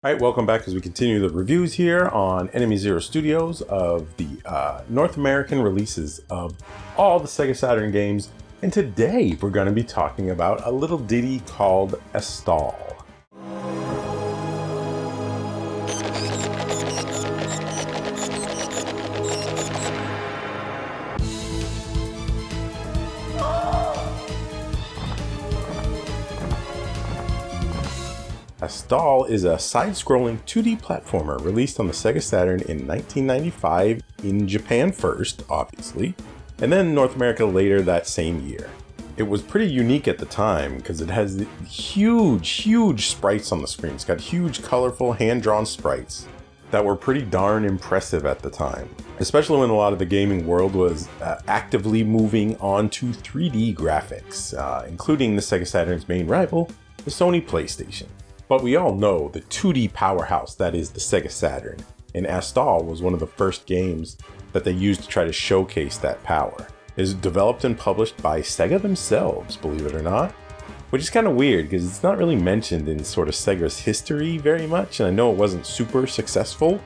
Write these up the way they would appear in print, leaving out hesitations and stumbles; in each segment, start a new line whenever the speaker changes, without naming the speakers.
All right, welcome back as we continue the reviews here on enemyzero Studios of the North American releases of all the Sega Saturn games. And today we're going to be talking about a little ditty called Astal. Astal is a side-scrolling 2D platformer released on the Sega Saturn in 1995 in Japan first, obviously, and then North America later that same year. It was pretty unique at the time because it has huge sprites on the screen. It's got huge, colorful, hand-drawn sprites that were pretty darn impressive at the time, especially when a lot of the gaming world was actively moving on to 3D graphics, including the Sega Saturn's main rival, the Sony PlayStation. But we all know the 2D powerhouse that is the Sega Saturn, and Astal was one of the first games that they used to try to showcase that power. It is developed and published by Sega themselves, believe it or not, which is kind of weird because it's not really mentioned in sort of Sega's history very much, and I know it wasn't super successful,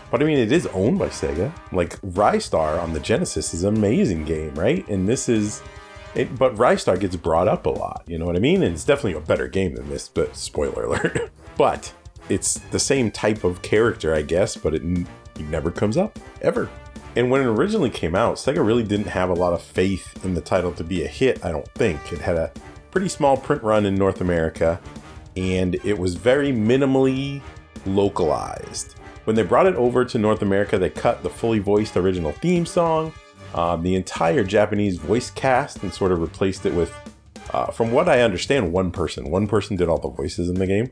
but I mean it is owned by Sega. Like Rystar on the Genesis is an amazing game, right? And this is... But Rystar gets brought up a lot, you know what I mean? And it's definitely a better game than this, but spoiler alert. But it's the same type of character, I guess, but it never comes up, ever. And when it originally came out, Sega really didn't have a lot of faith in the title to be a hit, I don't think. It had a pretty small print run in North America, and it was very minimally localized. When they brought it over to North America, they cut the fully voiced original theme song, the entire Japanese voice cast, and sort of replaced it with, from what I understand, one person. One person did all the voices in the game.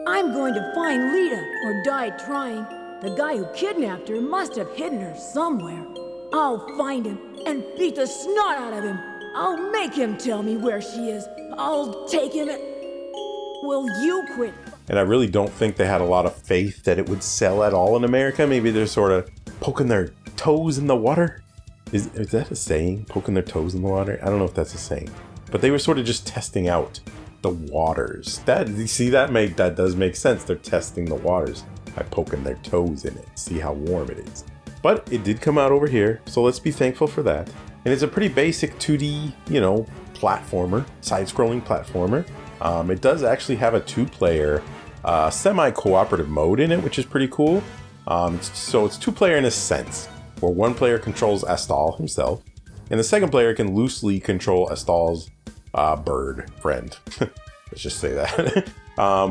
I'm going to find Lita, or die trying. The guy who kidnapped her must have hidden her somewhere. I'll find him and beat the snot out of him. I'll make him tell me where she is. I'll take him and... Will you quit?
And I really don't think they had a lot of faith that it would sell at all in America. Maybe they're sort of poking their toes in the water. Is that a saying? Poking their toes in the water? I don't know if that's a saying. But they were sort of just testing out the waters. You see, that does make sense. They're testing the waters by poking their toes in it, see how warm it is. But it did come out over here, so let's be thankful for that. And it's a pretty basic 2D, platformer, side-scrolling platformer. It does actually have a two-player semi-cooperative mode in it, which is pretty cool. So it's two-player in a sense, where one player controls Astal himself, and the second player can loosely control Astal's bird friend. Let's just say that.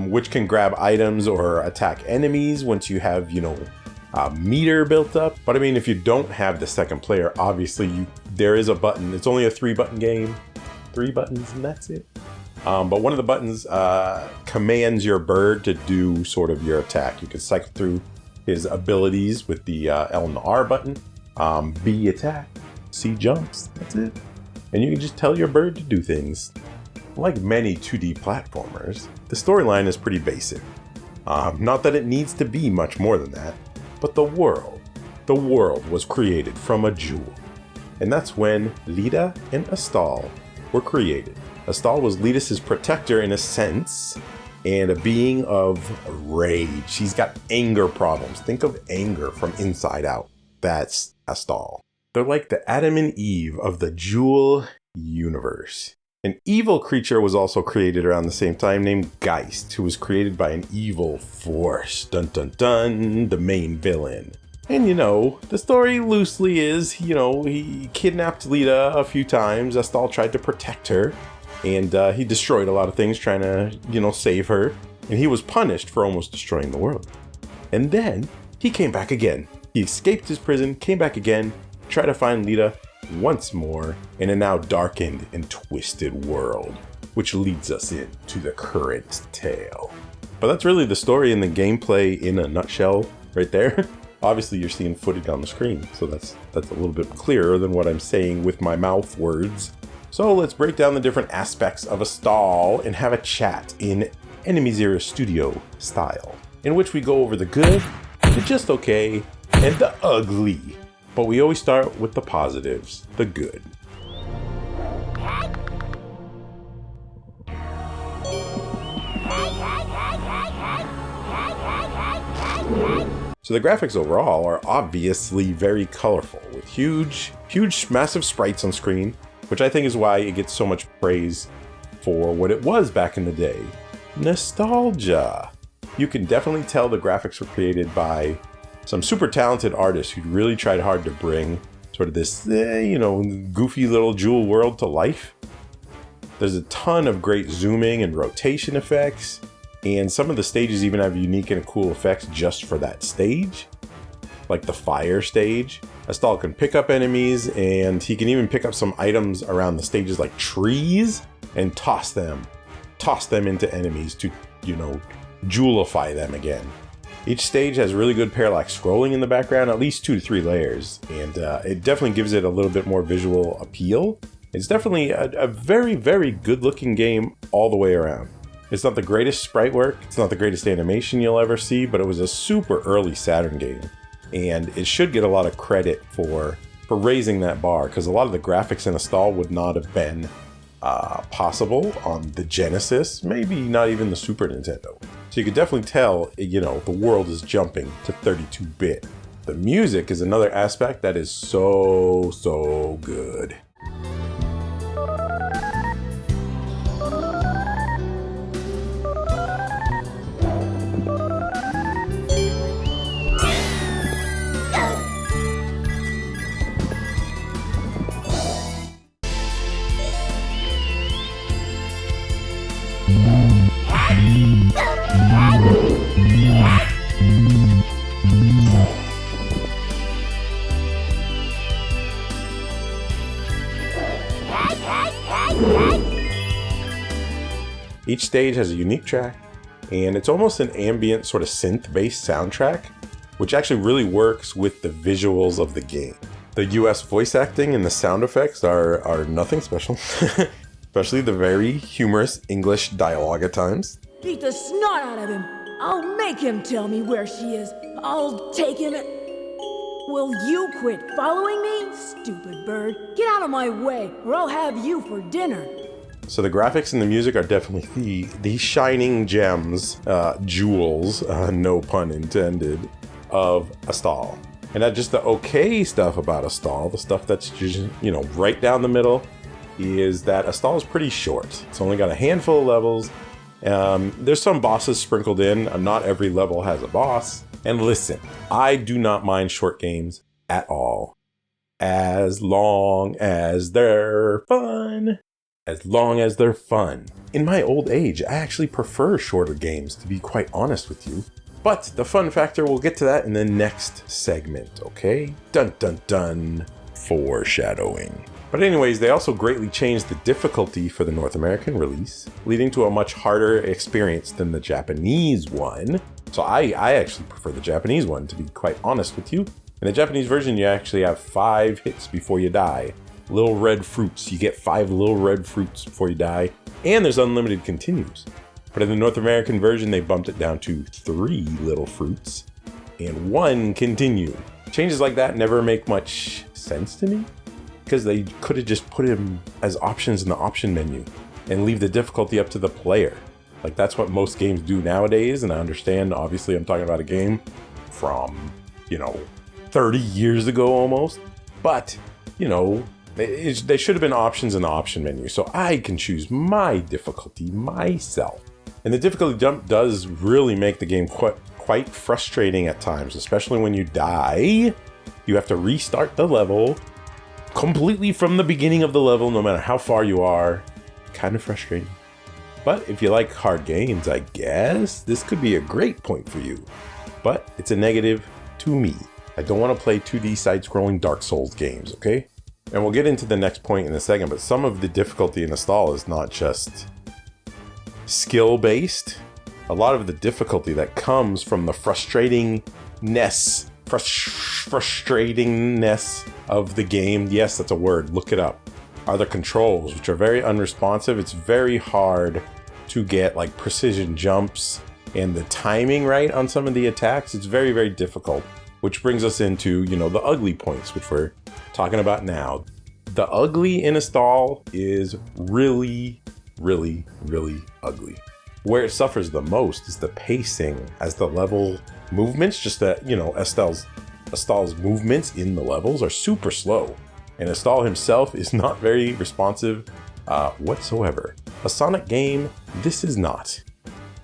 Which can grab items or attack enemies once you have, a meter built up. But I mean, if you don't have the second player, obviously there is a button. It's only a 3-button game. 3 buttons and that's it. But one of the buttons commands your bird to do sort of your attack. You can cycle through his abilities with the L and the R button. B attack, C jumps, that's it. And you can just tell your bird to do things. Like many 2D platformers, the storyline is pretty basic. Not that it needs to be much more than that, but the world was created from a jewel. And that's when Lita and Astal were created. Astal was Lida's protector in a sense, and a being of rage. She's got anger problems. Think of anger from inside out. That's Astal. They're like the Adam and Eve of the Jewel universe. An evil creature was also created around the same time named Geist, who was created by an evil force. Dun dun dun, the main villain. And the story loosely is, he kidnapped Lita a few times. Astal tried to protect her. And he destroyed a lot of things trying to, save her. And he was punished for almost destroying the world. And then he came back again. He escaped his prison, came back again, tried to find Lita once more in a now darkened and twisted world, which leads us into the current tale. But that's really the story and the gameplay in a nutshell right there. Obviously, you're seeing footage on the screen, so that's a little bit clearer than what I'm saying with my mouth words. So let's break down the different aspects of Astal and have a chat in enemyzero Studio style, in which we go over the good, the just okay, and the ugly. But we always start with the positives, the good. So the graphics overall are obviously very colorful, with huge, massive sprites on screen, which I think is why it gets so much praise for what it was back in the day. Nostalgia. You can definitely tell the graphics were created by some super talented artists who really tried hard to bring sort of this, goofy little jewel world to life. There's a ton of great zooming and rotation effects, and some of the stages even have unique and cool effects just for that stage, like the fire stage. Astal can pick up enemies, and he can even pick up some items around the stages like trees and toss them into enemies to, jewelify them again. Each stage has really good parallax scrolling in the background, at least 2 to 3 layers, and it definitely gives it a little bit more visual appeal. It's definitely a very, very good looking game all the way around. It's not the greatest sprite work, it's not the greatest animation you'll ever see, but it was a super early Saturn game. And it should get a lot of credit for raising that bar, because a lot of the graphics in Astal would not have been possible on the Genesis, maybe not even the Super Nintendo. So you could definitely tell, the world is jumping to 32-bit. The music is another aspect that is so good. Each stage has a unique track, and it's almost an ambient sort of synth-based soundtrack, which actually really works with the visuals of the game. The US voice acting and the sound effects are nothing special, especially the very humorous English dialogue at times.
Beat the snot out of him. I'll make him tell me where she is. I'll take him. Will you quit following me, stupid bird? Get out of my way, or I'll have you for dinner.
So the graphics and the music are definitely the shining gems, jewels, no pun intended, of Astal. And not just the okay stuff about Astal, the stuff that's just, right down the middle, is that Astal is pretty short. It's only got a handful of levels. There's some bosses sprinkled in. Not every level has a boss. And listen, I do not mind short games at all, as long as they're fun. As long as they're fun. In my old age, I actually prefer shorter games, to be quite honest with you. But the fun factor, we'll get to that in the next segment, okay? Dun dun dun. Foreshadowing. But anyways, they also greatly changed the difficulty for the North American release, leading to a much harder experience than the Japanese one. So I actually prefer the Japanese one, to be quite honest with you. In the Japanese version, you actually have 5 hits before you die. Little red fruits. You get 5 little red fruits before you die. And there's unlimited continues. But in the North American version, they bumped it down to 3 little fruits and 1 continue. Changes like that never make much sense to me, because they could have just put them as options in the option menu and leave the difficulty up to the player. Like, that's what most games do nowadays, and I understand, obviously I'm talking about a game from, 30 years ago almost. But, they should have been options in the option menu, so I can choose my difficulty myself. And the difficulty jump does really make the game quite frustrating at times, especially when you die. You have to restart the level completely from the beginning of the level, no matter how far you are. Kind of frustrating. But if you like hard games, I guess this could be a great point for you. But it's a negative to me. I don't want to play 2D side-scrolling Dark Souls games, okay? And we'll get into the next point in a second, but some of the difficulty in Astal is not just skill-based. A lot of the difficulty that comes from the frustratingness of the game, yes, that's a word, look it up, are the controls, which are very unresponsive. It's very hard to get like precision jumps and the timing right on some of the attacks. It's very, very difficult, which brings us into, the ugly points, which we're talking about now. The ugly in Astal is really, really, really ugly. Where it suffers the most is the pacing, as the level movements, just that, you know, Astal's movements in the levels are super slow. And Astal himself is not very responsive whatsoever. A Sonic game, this is not.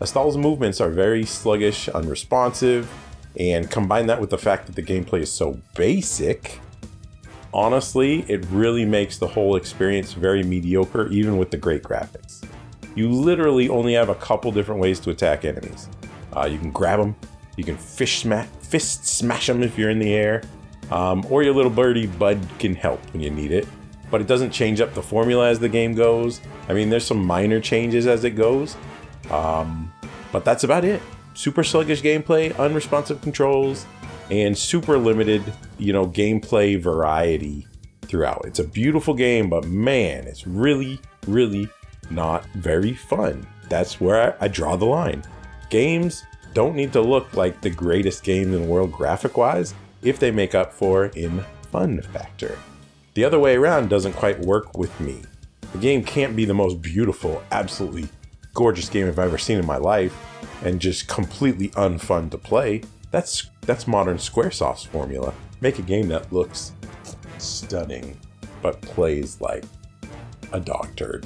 Astal's movements are very sluggish, unresponsive, and combine that with the fact that the gameplay is so basic, honestly, it really makes the whole experience very mediocre, even with the great graphics. You literally only have a couple different ways to attack enemies. You can grab them, you can fist smash them if you're in the air, or your little birdie bud can help when you need it. But it doesn't change up the formula as the game goes. I mean, there's some minor changes as it goes, but that's about it. Super sluggish gameplay, unresponsive controls, and super limited, you know, gameplay variety throughout. It's a beautiful game, but man, it's really, really not very fun. That's where I draw the line. Games don't need to look like the greatest games in the world graphic-wise if they make up for in fun factor. The other way around doesn't quite work with me. The game can't be the most beautiful, absolutely gorgeous game I've ever seen in my life and just completely unfun to play. That's modern Squaresoft's formula. Make a game that looks stunning, but plays like a dog turd.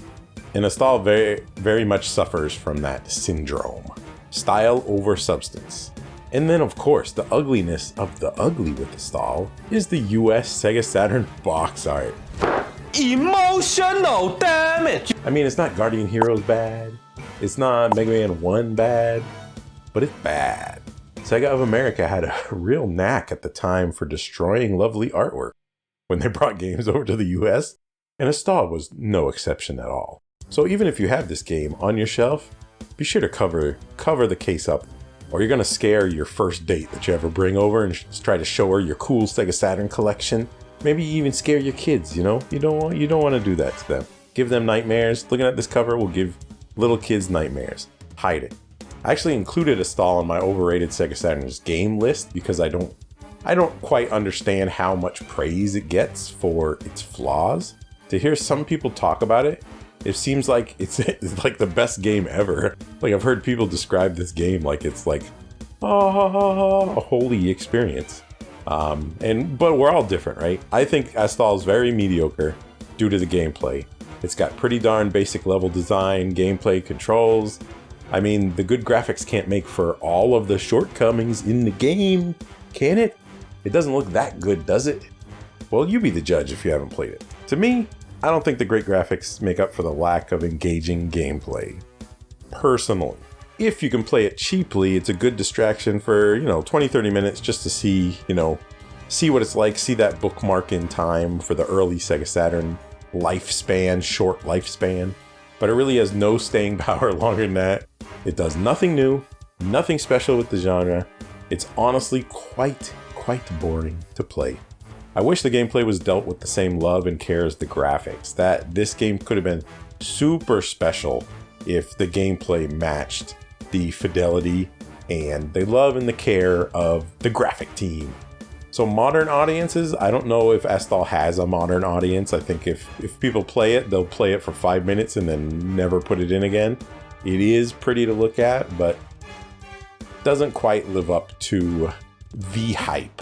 And Astal very, very much suffers from that syndrome. Style over substance. And then, of course, the ugliness of the ugly with Astal is the US Sega Saturn box art.
Emotional damage!
I mean, it's not Guardian Heroes bad. It's not Mega Man 1 bad. But it's bad. Sega of America had a real knack at the time for destroying lovely artwork when they brought games over to the US, and Astal was no exception at all. So even if you have this game on your shelf, be sure to cover the case up, or you're gonna scare your first date that you ever bring over and try to show her your cool Sega Saturn collection. Maybe even scare your kids, you know? You don't want to do that to them. Give them nightmares. Looking at this cover will give little kids nightmares. Hide it. I actually included Astal on my overrated Sega Saturn's game list because I don't quite understand how much praise it gets for its flaws. To hear some people talk about it, it seems like it's like the best game ever. Like, I've heard people describe this game like it's like a holy experience. But we're all different, right? I think Astal is very mediocre due to the gameplay. It's got pretty darn basic level design, gameplay controls. I mean, the good graphics can't make for all of the shortcomings in the game, can it? It doesn't look that good, does it? Well, you be the judge if you haven't played it. To me, I don't think the great graphics make up for the lack of engaging gameplay. Personally. If you can play it cheaply, it's a good distraction for, 20-30 minutes just to see what it's like, see that bookmark in time for the early Sega Saturn lifespan, short lifespan. But it really has no staying power longer than that. It does nothing new, nothing special with the genre. It's honestly quite boring to play. I wish the gameplay was dealt with the same love and care as the graphics. This game could have been super special if the gameplay matched the fidelity and the love and the care of the graphic team. So modern audiences, I don't know if Astal has a modern audience. I think if people play it, they'll play it for 5 minutes and then never put it in again. It is pretty to look at, but doesn't quite live up to the hype.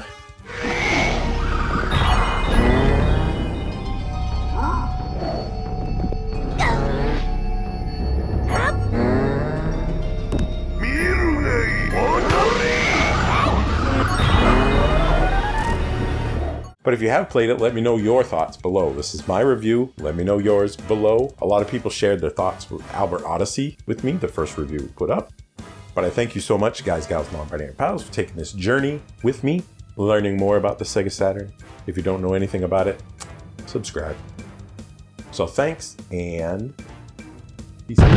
But if you have played it, let me know your thoughts below. This is my review. Let me know yours below. A lot of people shared their thoughts with Albert Odyssey with me, the first review we put up. But I thank you so much, guys, gals, non-binary pals, for taking this journey with me, learning more about the Sega Saturn. If you don't know anything about it, subscribe. So thanks, and peace out.